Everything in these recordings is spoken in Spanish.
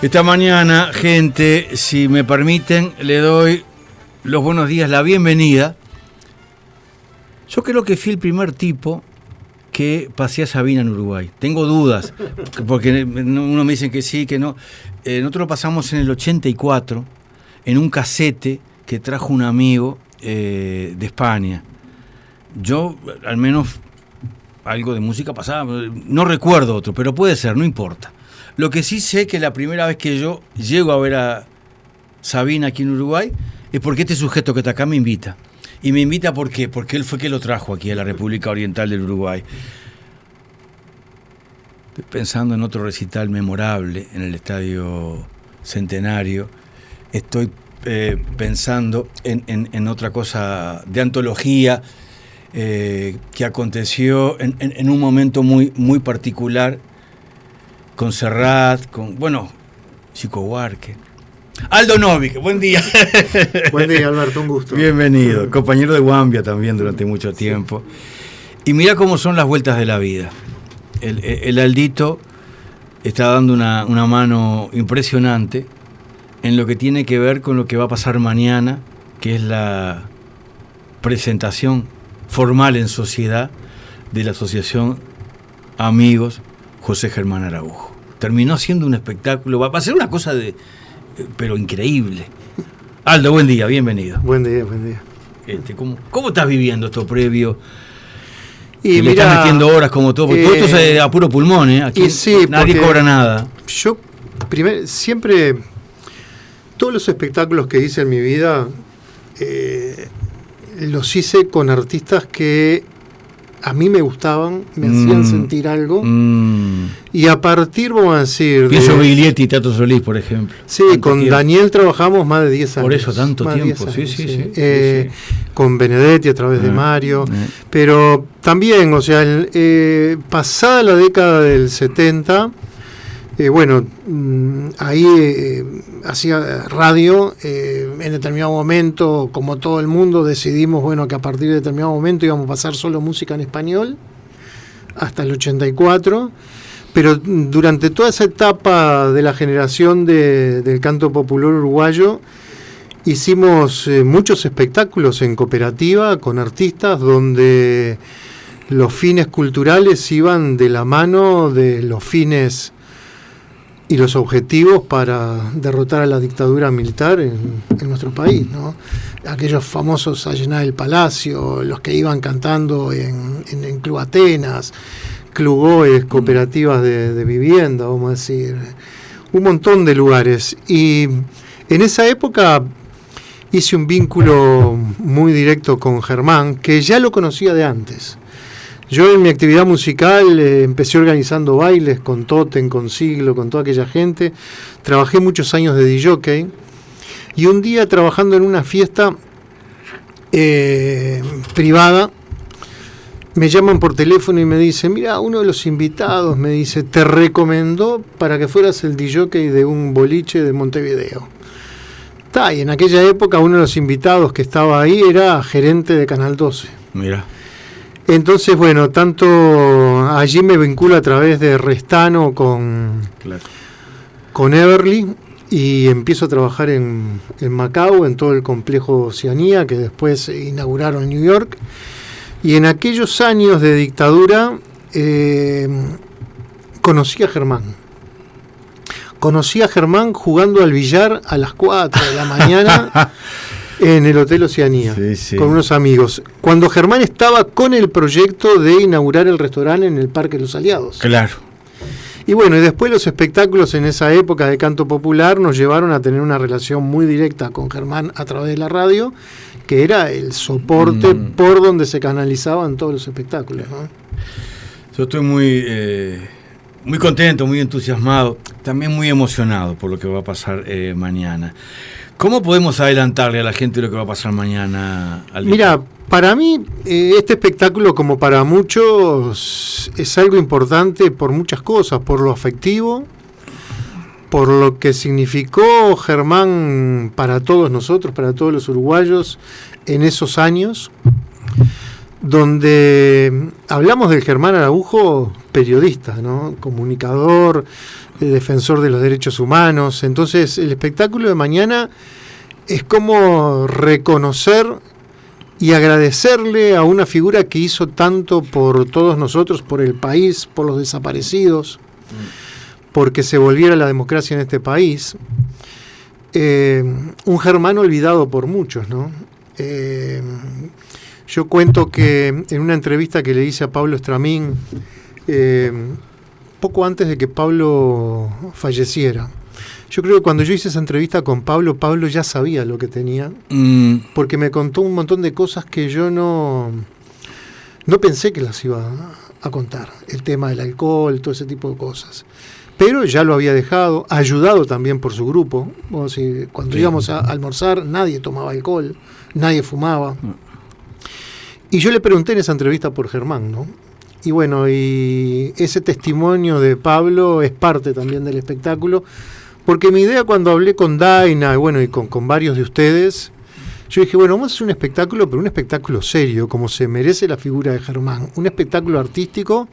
Esta mañana, gente, si me permiten, le doy los buenos días, la bienvenida. Yo creo que fui el primer tipo que pasé a Sabina en Uruguay. Tengo dudas, porque uno me dicen que sí, que no. Nosotros lo pasamos en el 84, en un casete que trajo un amigo de España. Yo, al menos, algo de música pasaba, no recuerdo otro, pero puede ser, no importa. Lo que sí sé que la primera vez que yo llego a ver a Sabina aquí en Uruguay es porque este sujeto que está acá me invita. Y me invita ¿por qué? Porque él fue que lo trajo aquí a la República Oriental del Uruguay. Pensando en otro recital memorable en el Estadio Centenario, estoy pensando en otra cosa de antología que aconteció en un momento muy particular con Serrat, con, Chico Buarque. Aldo Novik, buen día. Buen día, Alberto, un gusto. Bienvenido, compañero de Guambia también durante mucho tiempo. Y mira cómo son las vueltas de la vida. El Aldito está dando una mano impresionante en lo que tiene que ver con lo que va a pasar mañana, que es la presentación formal en sociedad de la Asociación Amigos José Germán Araujo. Terminó siendo un espectáculo, va a ser una cosa pero increíble. Aldo, buen día, bienvenido. Buen día, buen día. ¿Cómo estás viviendo esto previo? Y le estás metiendo horas como todo, porque todo esto es a puro pulmón, ¿eh? Aquí sí, nadie cobra nada. Yo siempre, todos los espectáculos que hice en mi vida, los hice con artistas que a mí me gustaban, me hacían sentir algo, y a partir, vamos a decir... Pienso Biglietti y Tato Solís, por ejemplo. Sí, con tiempo. Daniel trabajamos más de 10 años. Por eso, tanto tiempo, sí. Con Benedetti a través de Mario, pero también, pasada la década del 70... ahí hacía radio, en determinado momento, como todo el mundo, decidimos que a partir de determinado momento íbamos a pasar solo música en español, hasta el 84, pero durante toda esa etapa de la generación del canto popular uruguayo, hicimos muchos espectáculos en cooperativa con artistas donde los fines culturales iban de la mano de los fines y los objetivos para derrotar a la dictadura militar en nuestro país, ¿no? Aquellos famosos a llenar el palacio, los que iban cantando en Club Atenas, Club Goes, cooperativas de vivienda, vamos a decir, un montón de lugares. Y en esa época hice un vínculo muy directo con Germán, que ya lo conocía de antes. Yo en mi actividad musical empecé organizando bailes con Totem, con Siglo, con toda aquella gente. Trabajé muchos años de DJ y un día trabajando en una fiesta privada me llaman por teléfono y me dicen: mira, uno de los invitados me dice, te recomendó para que fueras el DJ de un boliche de Montevideo. Y en aquella época uno de los invitados que estaba ahí era gerente de Canal 12. Mira. Entonces, tanto allí me vinculo a través de Restano con Everly, y empiezo a trabajar en Macao, en todo el complejo Oceanía, que después inauguraron en New York. Y en aquellos años de dictadura conocí a Germán. Conocí a Germán jugando al billar a las 4 de la mañana en el Hotel Oceanía, con unos amigos. Cuando Germán estaba con el proyecto de inaugurar el restaurante en el Parque de los Aliados. Claro. Y después los espectáculos en esa época de canto popular nos llevaron a tener una relación muy directa con Germán a través de la radio, que era el soporte por donde se canalizaban todos los espectáculos, ¿no? Yo estoy muy contento, muy entusiasmado, también muy emocionado por lo que va a pasar mañana. ¿Cómo podemos adelantarle a la gente lo que va a pasar mañana? Mira, para mí este espectáculo, como para muchos, es algo importante por muchas cosas, por lo afectivo, por lo que significó Germán para todos nosotros, para todos los uruguayos en esos años, donde hablamos del Germán Araujo periodista, ¿no? Comunicador, defensor de los derechos humanos. Entonces el espectáculo de mañana es como reconocer y agradecerle a una figura que hizo tanto por todos nosotros, por el país, por los desaparecidos, porque se volviera la democracia en este país. Un Germán olvidado por muchos, ¿no? Yo cuento que en una entrevista que le hice a Pablo Estramín, poco antes de que Pablo falleciera, yo creo que cuando yo hice esa entrevista con Pablo, Pablo ya sabía lo que tenía, porque me contó un montón de cosas que yo no pensé que las iba a contar. El tema del alcohol, todo ese tipo de cosas. Pero ya lo había dejado, ayudado también por su grupo. Cuando íbamos a almorzar, nadie tomaba alcohol, nadie fumaba. Y yo le pregunté en esa entrevista por Germán, ¿no? Y bueno, y ese testimonio de Pablo es parte también del espectáculo, porque mi idea cuando hablé con Daina, y con varios de ustedes, yo dije, bueno, vamos a hacer un espectáculo, pero un espectáculo serio, como se merece la figura de Germán, un espectáculo artístico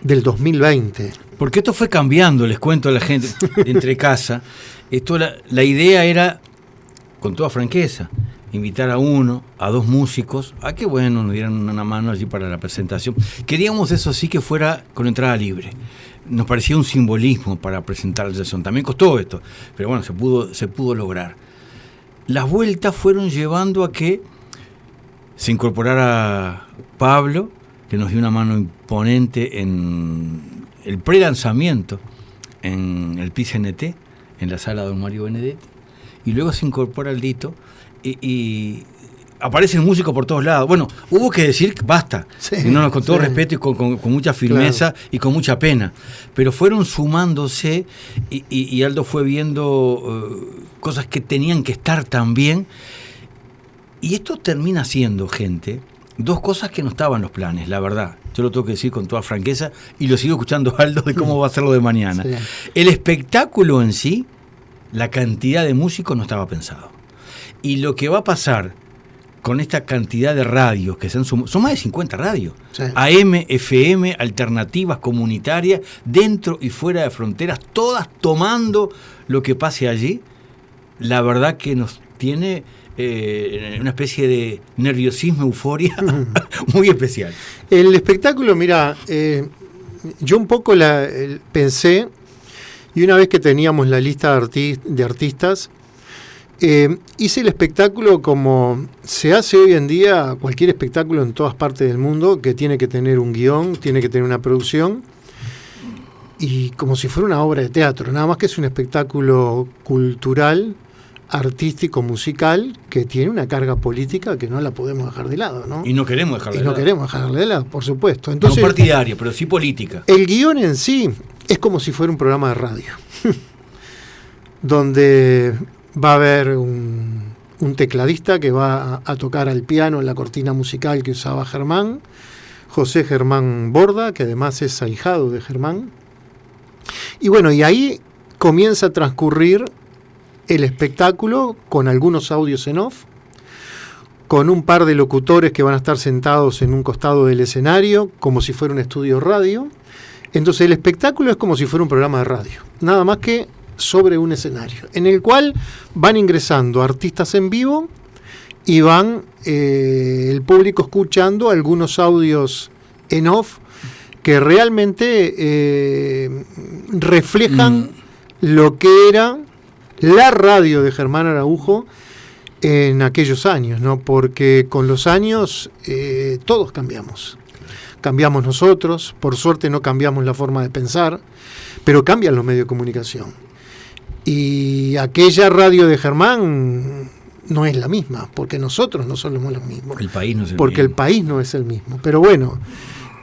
del 2020. Porque esto fue cambiando, les cuento a la gente entre casa. La idea era, con toda franqueza, invitar a uno, a dos músicos, a que nos dieran una mano allí para la presentación. Queríamos eso sí que fuera con entrada libre. Nos parecía un simbolismo para presentar la sesión. También costó esto, pero bueno, se pudo lograr. Las vueltas fueron llevando a que se incorporara Pablo, que nos dio una mano imponente en el pre-lanzamiento en el PCNT, en la sala de Don Mario Benedetti, y luego se incorpora el Dito y aparecen músicos por todos lados. Bueno, hubo que decir basta, con todo respeto y con mucha firmeza, claro, y con mucha pena, pero fueron sumándose y Aldo fue viendo cosas que tenían que estar también, y esto termina siendo, gente, dos cosas que no estaban en los planes, la verdad. Yo lo tengo que decir con toda franqueza y lo sigo escuchando Aldo de cómo va a ser lo de mañana. Sí. El espectáculo en sí, la cantidad de músicos no estaba pensado. Y lo que va a pasar con esta cantidad de radios que se han sumado, son más de 50 radios, sí, AM, FM, alternativas, comunitarias, dentro y fuera de fronteras, todas tomando lo que pase allí, la verdad que nos tiene una especie de nerviosismo, euforia muy especial. El espectáculo, mira, yo un poco pensé, y una vez que teníamos la lista de artistas, hice el espectáculo como se hace hoy en día cualquier espectáculo en todas partes del mundo, que tiene que tener un guión, tiene que tener una producción, y como si fuera una obra de teatro, nada más que es un espectáculo cultural, artístico, musical, que tiene una carga política que no la podemos dejar de lado, ¿no? Y no queremos dejarla de lado. No queremos dejarla de lado, por supuesto. Entonces, no partidaria, pero sí política. El guión en sí es como si fuera un programa de radio, donde va a haber un tecladista que va a tocar al piano en la cortina musical que usaba Germán, José Germán Borda, que además es ahijado de Germán. Y bueno, y ahí comienza a transcurrir el espectáculo con algunos audios en off, con un par de locutores que van a estar sentados en un costado del escenario, como si fuera un estudio radio. Entonces el espectáculo es como si fuera un programa de radio, nada más que sobre un escenario, en el cual van ingresando artistas en vivo y van el público escuchando algunos audios en off que realmente reflejan lo que era la radio de Germán Araujo en aquellos años, ¿no? Porque con los años todos cambiamos. Cambiamos nosotros, por suerte no cambiamos la forma de pensar, pero cambian los medios de comunicación. Y aquella radio de Germán no es la misma, porque nosotros no somos los mismos. El país no es el porque mismo. El país no es el mismo. Pero bueno,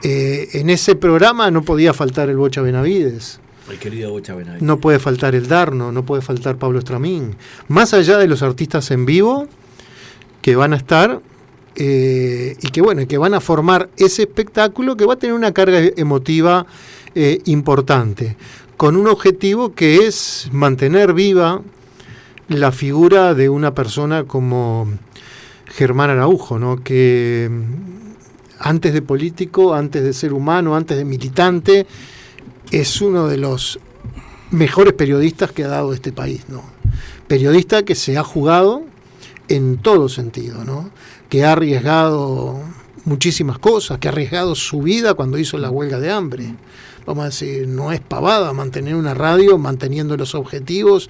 en ese programa no podía faltar el Bocha Benavides. El querido Bocha Benavides. No puede faltar el Darno, no puede faltar Pablo Estramín. Más allá de los artistas en vivo que van a estar y que van a formar ese espectáculo que va a tener una carga emotiva importante, con un objetivo que es mantener viva la figura de una persona como Germán Araujo, ¿no? Que antes de político, antes de ser humano, antes de militante, es uno de los mejores periodistas que ha dado este país, ¿no? Periodista que se ha jugado en todo sentido, ¿no? Que ha arriesgado muchísimas cosas, que ha arriesgado su vida cuando hizo la huelga de hambre. Vamos a decir, no es pavada mantener una radio, manteniendo los objetivos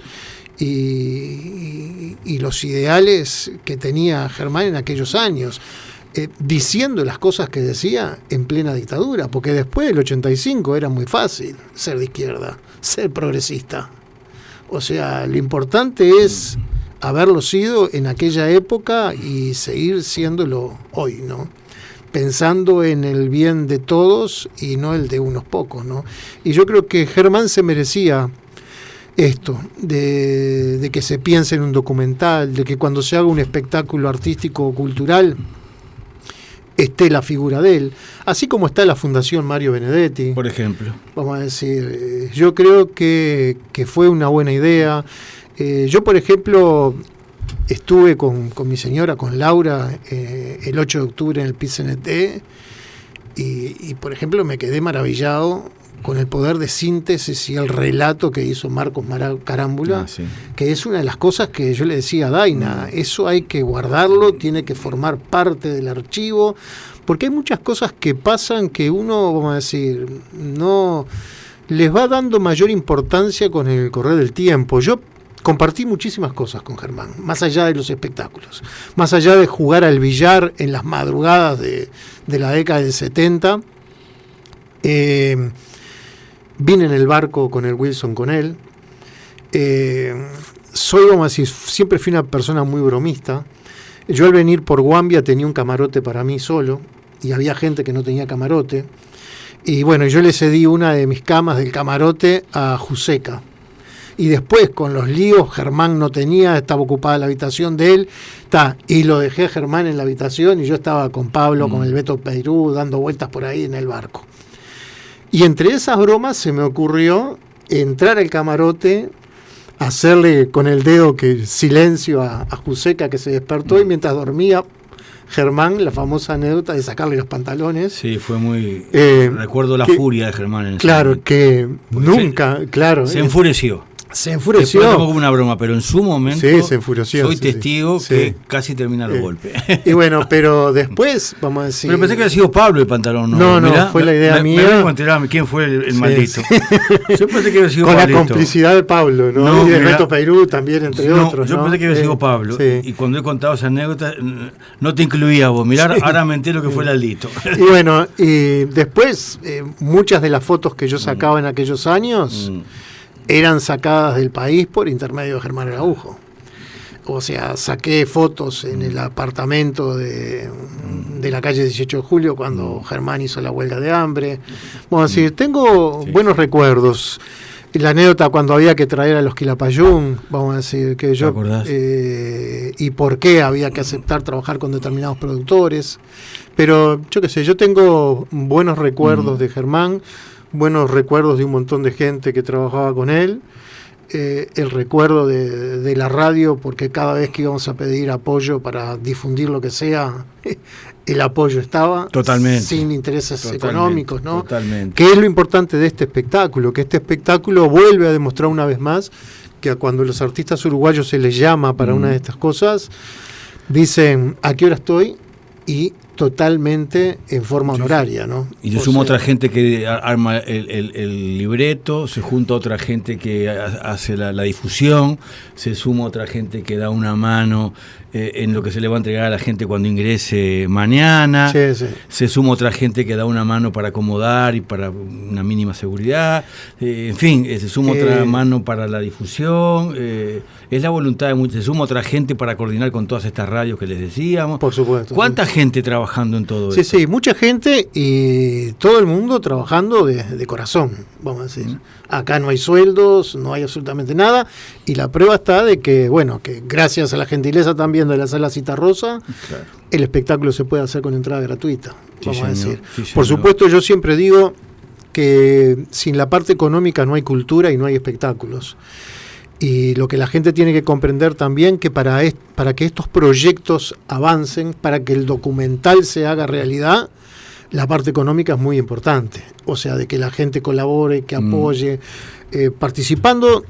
y los ideales que tenía Germán en aquellos años, diciendo las cosas que decía en plena dictadura, porque después del 85 era muy fácil ser de izquierda, ser progresista. O sea, lo importante es haberlo sido en aquella época y seguir siéndolo hoy, ¿no? Pensando en el bien de todos y no el de unos pocos, ¿no? Y yo creo que Germán se merecía esto, de que se piense en un documental, de que cuando se haga un espectáculo artístico o cultural esté la figura de él, así como está la Fundación Mario Benedetti, por ejemplo. Vamos a decir, yo creo que fue una buena idea. Yo, por ejemplo, estuve con mi señora, con Laura, el 8 de octubre en el PIT-CNT y, por ejemplo, me quedé maravillado con el poder de síntesis y el relato que hizo Marcos Carámbula, sí. Que es una de las cosas que yo le decía a Daina, eso hay que guardarlo, tiene que formar parte del archivo, porque hay muchas cosas que pasan que uno, vamos a decir, no les va dando mayor importancia con el correr del tiempo. Yo compartí muchísimas cosas con Germán, más allá de los espectáculos, más allá de jugar al billar en las madrugadas de la década del 70. Vine en el barco con el Wilson con él. Vamos a decir, siempre fui una persona muy bromista. Yo al venir por Guambia tenía un camarote para mí solo y había gente que no tenía camarote. Y bueno, yo le cedí una de mis camas del camarote a Juseca. Y después, con los líos, Germán no tenía, estaba ocupada la habitación de él, y lo dejé a Germán en la habitación y yo estaba con Pablo, con el Beto Peirú, dando vueltas por ahí en el barco. Y entre esas bromas se me ocurrió entrar al camarote, hacerle con el dedo silencio a Juseca, que se despertó, y mientras dormía Germán, la famosa anécdota de sacarle los pantalones. Sí, fue muy... recuerdo la furia de Germán en ese claro, momento. Que nunca, claro... Se enfureció. Se enfureció. Después tomó como una broma, pero en su momento se enfureció, soy testigo sí. que casi termina los golpes. Y bueno, pero después, vamos a decir... Pero pensé que había sido Pablo el pantalón. No, mirá, fue la idea mía. Me vengo a enterarme quién fue el maldito. Sí. Yo pensé que había sido con Pablito. La complicidad de Pablo, ¿no? Y de Beto Peirú también, entre otros. Yo pensé que había sido Pablo. Sí. Y cuando he contado esa anécdota, no te incluía vos. Mirá, ahora me entero que fue el Aldito. Y bueno, y después, muchas de las fotos que yo sacaba en aquellos años... eran sacadas del país por intermedio de Germán Araujo. O sea, saqué fotos en el apartamento de la calle 18 de Julio cuando Germán hizo la huelga de hambre. Vamos a decir, tengo buenos recuerdos. La anécdota cuando había que traer a los Quilapayún, vamos a decir, que yo... y por qué había que aceptar trabajar con determinados productores. Pero yo qué sé, yo tengo buenos recuerdos de Germán, buenos recuerdos de un montón de gente que trabajaba con él, el recuerdo de la radio, porque cada vez que íbamos a pedir apoyo para difundir lo que sea, el apoyo estaba, totalmente, sin intereses económicos, ¿no? Totalmente. Que es lo importante de este espectáculo, que este espectáculo vuelve a demostrar una vez más que cuando los artistas uruguayos se les llama para una de estas cosas, dicen ¿a qué hora estoy? Y totalmente en forma honoraria, ¿no? Y se suma otra gente que arma el libreto, se junta otra gente que hace la difusión, se suma otra gente que da una mano en lo que se le va a entregar a la gente cuando ingrese mañana, se suma otra gente que da una mano para acomodar y para una mínima seguridad, en fin, se suma otra mano para la difusión, es la voluntad de muchos, se suma otra gente para coordinar con todas estas radios que les decíamos. Por supuesto. ¿Cuánta gente trabajando en todo esto? Sí, mucha gente y todo el mundo trabajando de corazón, vamos a decir. Acá no hay sueldos, no hay absolutamente nada, y la prueba está de que, bueno, que gracias a la gentileza también de la Sala Citarrosa, el espectáculo se puede hacer con entrada gratuita, vamos a decir. Por supuesto, yo siempre digo que sin la parte económica no hay cultura y no hay espectáculos. Y lo que la gente tiene que comprender también que para que estos proyectos avancen, para que el documental se haga realidad, la parte económica es muy importante. O sea, de que la gente colabore, que apoye, participando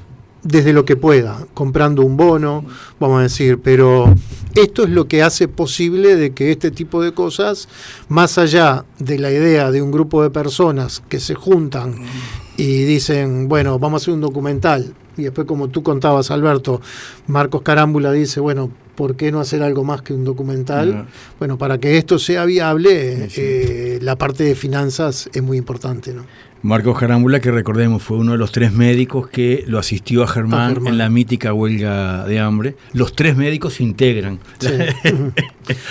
desde lo que pueda, comprando un bono, vamos a decir, pero esto es lo que hace posible de que este tipo de cosas, más allá de la idea de un grupo de personas que se juntan y dicen, bueno, vamos a hacer un documental, y después, como tú contabas, Alberto, Marcos Carámbula dice, bueno, ¿por qué no hacer algo más que un documental? Bueno, para que esto sea viable, la parte de finanzas es muy importante, ¿no? Marcos Carámbula, que recordemos, fue uno de los 3 médicos que lo asistió a Germán en la mítica huelga de hambre. Los 3 médicos se integran.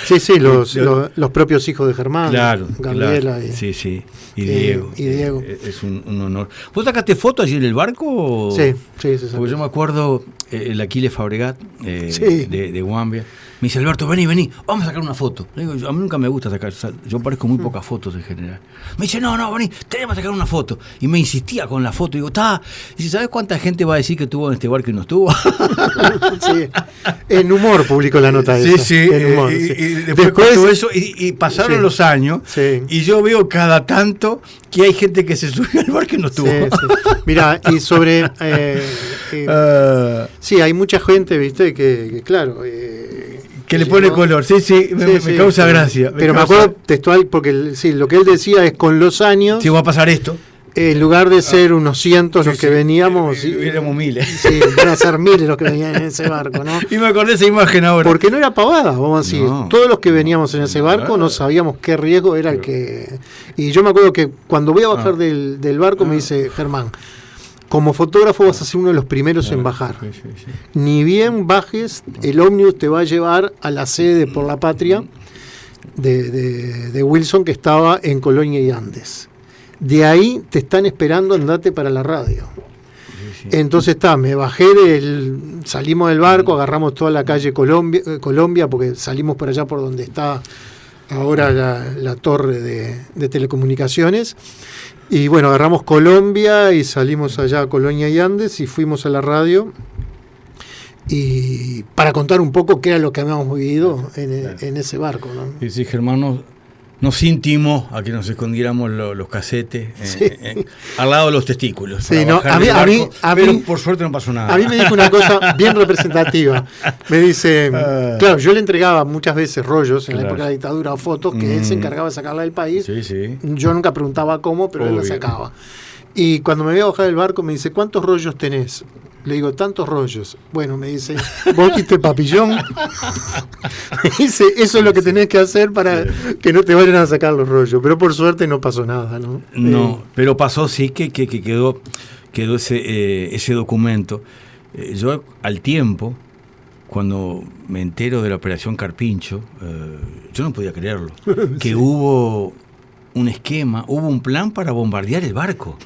Sí, los propios hijos de Germán, claro, Gabriela. Claro. Y Diego. Diego. Es un honor. ¿Vos sacaste fotos allí en el barco? Sí. Porque yo me acuerdo, el Aquiles Fabregat, de Guambia, me dice, Alberto, vení, vamos a sacar una foto. Le digo, a mí nunca me gusta sacar, yo parezco muy pocas fotos en general. Me dice, no, vení, tenemos que sacar una foto. Y me insistía con la foto. Y digo, dice, ¿sabes cuánta gente va a decir que estuvo en este barco y no estuvo? Sí, en Humor publicó la nota esa. Sí, en Humor, y después todo eso, y pasaron los años, y yo veo cada tanto que hay gente que se subió al barco y no estuvo. Mira, y sobre... sí, hay mucha gente, viste, que claro... que le pone color, me causa gracia. Pero me acuerdo textual, porque lo que él decía es, con los años... Sí, va a pasar esto. En lugar de ser unos cientos los que veníamos... éramos miles. Sí, van a ser miles los que venían en ese barco, ¿no? Y me acordé esa imagen ahora. Porque no era pavada, vamos a decir. No. Todos los que veníamos en ese barco no sabíamos qué riesgo era el que... Y yo me acuerdo que cuando voy a bajar del barco me dice, Germán, como fotógrafo vas a ser uno de los primeros en bajar. Ni bien bajes, el ómnibus te va a llevar a la sede de Por la Patria de Wilson, que estaba en Colonia y Andes. De ahí te están esperando, andate para la radio. Entonces me bajé salimos del barco, agarramos toda la calle Colombia, porque salimos por allá por donde está ahora la torre de telecomunicaciones. Y bueno, agarramos Colombia y salimos allá a Colonia y Andes y fuimos a la radio, y para contar un poco qué era lo que habíamos vivido en ese barco, ¿no? Sí, Germán nos intimó a que nos escondiéramos los casetes al lado de los testículos. Sí, no, a mí, pero por suerte no pasó nada. A mí me dijo una cosa bien representativa. Me dice, claro, yo le entregaba muchas veces rollos en la época de la dictadura o fotos que él se encargaba de sacarla del país. Sí. Yo nunca preguntaba cómo, pero él la sacaba. Y cuando me voy a bajar del barco me dice, ¿cuántos rollos tenés? Le digo, tantos rollos. Bueno, me dice, ¿vos viste Papillón? Me dice, eso es lo que tenés que hacer para que no te vayan a sacar los rollos. Pero por suerte no pasó nada, ¿no? No, pero pasó sí que quedó ese documento. Yo al tiempo, cuando me entero de la operación Carpincho, yo no podía creerlo. Que hubo un esquema, hubo un plan para bombardear el barco.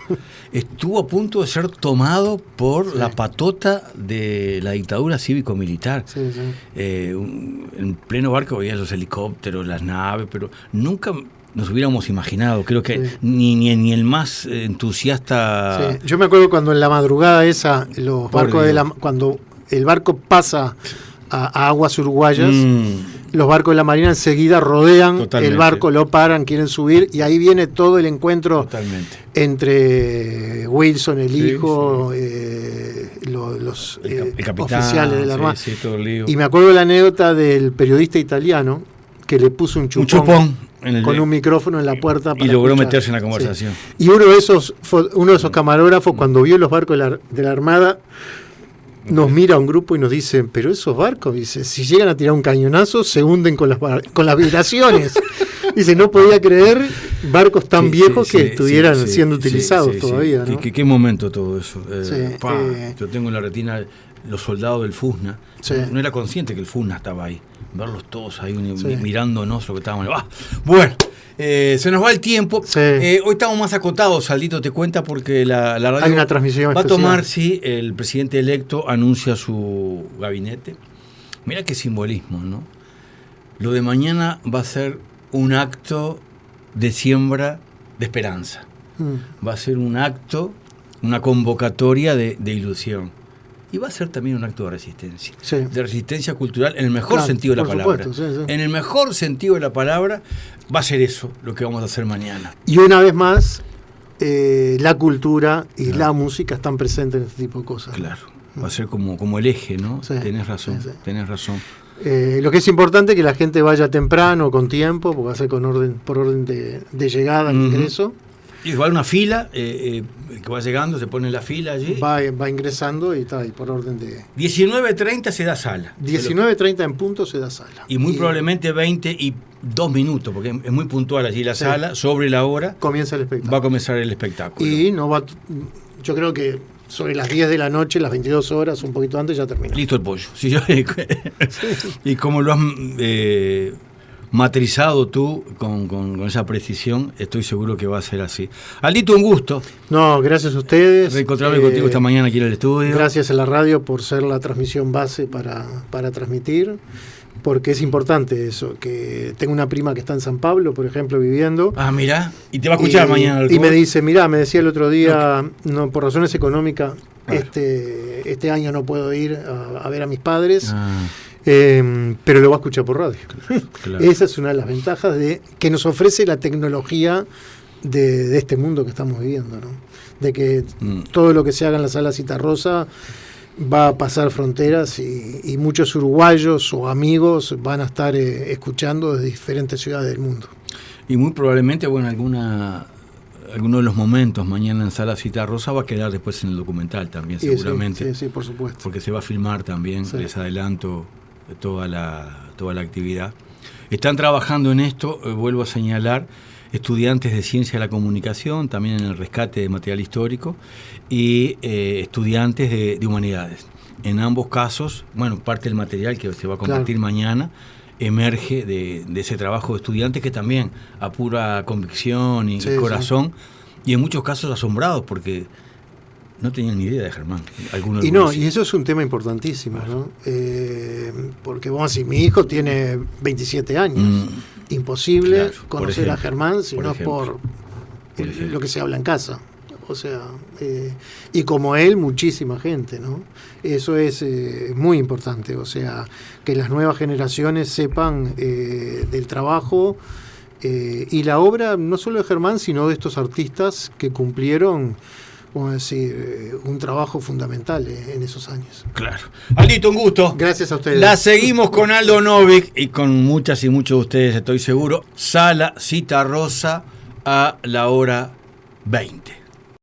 Estuvo a punto de ser tomado por la patota de la dictadura cívico-militar. En pleno barco veía los helicópteros, las naves, pero nunca nos hubiéramos imaginado. Creo que ni el más entusiasta... Yo me acuerdo cuando en la madrugada esa, los barcos cuando el barco pasa a aguas uruguayas, los barcos de la Marina enseguida rodean el barco, lo paran, quieren subir, y ahí viene todo el encuentro entre Wilson, el hijo, los capitán, oficiales de la Armada. Y me acuerdo de la anécdota del periodista italiano que le puso un chupón con un micrófono en la puerta y logró meterse en la conversación. Y uno de esos camarógrafos, cuando vio los barcos de la Armada, nos mira un grupo y nos dice, pero esos barcos, dice, si llegan a tirar un cañonazo, se hunden con las vibraciones. Dice, no podía creer barcos tan viejos que estuvieran siendo utilizados todavía. ¿No? ¿Qué momento todo eso? Yo tengo en la retina los soldados del Fusna. No era consciente que el Fusna estaba ahí. Verlos todos ahí mirándonos lo que estábamos. Bueno, se nos va el tiempo. Hoy estamos más acotados, Saldito te cuenta, porque la radio hay una transmisión va a tomar, el presidente electo anuncia su gabinete. Mira qué simbolismo, ¿no? Lo de mañana va a ser un acto de siembra de esperanza. Va a ser un acto, una convocatoria de ilusión. y va a ser también un acto de resistencia. Sí. De resistencia cultural en el mejor sentido de la palabra. Supuesto, sí. En el mejor sentido de la palabra va a ser eso lo que vamos a hacer mañana. Y una vez más, la cultura y la música están presentes en este tipo de cosas. Claro, va a ser como el eje, ¿no? Sí, tenés razón, sí. tenés razón. Lo que es importante es que la gente vaya temprano, con tiempo, porque va a ser por orden de llegada al ingreso. Igual una fila, que va llegando, se pone en la fila allí. Va ingresando y está ahí por orden de... 19:30 se da sala. 19:30 en punto se da sala. Y muy probablemente 22 minutos, porque es muy puntual allí la sala, sobre la hora. Comienza el espectáculo. Va a comenzar el espectáculo. Y yo creo que sobre las 10 de la noche, las 22 horas, un poquito antes, ya termina. Listo el pollo. Sí, y como lo has matrizado tú con esa precisión, estoy seguro que va a ser así. Aldito, un gusto. No, gracias a ustedes. Reencontrarme contigo esta mañana aquí en el estudio. Gracias a la radio por ser la transmisión base para transmitir, porque es importante eso, que tengo una prima que está en San Pablo, por ejemplo, viviendo. Ah, mirá, y te va a escuchar mañana. Y me dice, mirá, me decía el otro día, no, por razones económicas, este año no puedo ir a ver a mis padres. Pero lo va a escuchar por radio. Claro. Esa es una de las ventajas que nos ofrece la tecnología de este mundo que estamos viviendo, ¿no? De que todo lo que se haga en la Sala Citarrosa va a pasar fronteras y muchos uruguayos o amigos van a estar escuchando desde diferentes ciudades del mundo. Y muy probablemente, bueno, alguno de los momentos mañana en Sala Citarrosa va a quedar después en el documental también, seguramente. Sí, por supuesto. Porque se va a filmar también, les adelanto toda la actividad. Están trabajando en esto, vuelvo a señalar, estudiantes de Ciencia de la Comunicación, también en el rescate de material histórico, y estudiantes de Humanidades. En ambos casos, bueno, parte del material que se va a compartir mañana emerge de ese trabajo de estudiantes que también a pura convicción y corazón, y en muchos casos asombrados porque no tenían ni idea de Germán. Y eso es un tema importantísimo, ¿no? Porque vamos a decir, mi hijo tiene 27 años. Imposible conocer a Germán si no es por lo que se habla en casa. O sea, y como él, muchísima gente, ¿no? Eso es muy importante. O sea, que las nuevas generaciones sepan del trabajo y la obra, no solo de Germán, sino de estos artistas que cumplieron, vamos a decir, un trabajo fundamental en esos años. Claro. Aldito, un gusto. Gracias a ustedes. La seguimos con Aldo Novik y con muchas y muchos de ustedes, estoy seguro. Sala Citarrosa a la hora 20.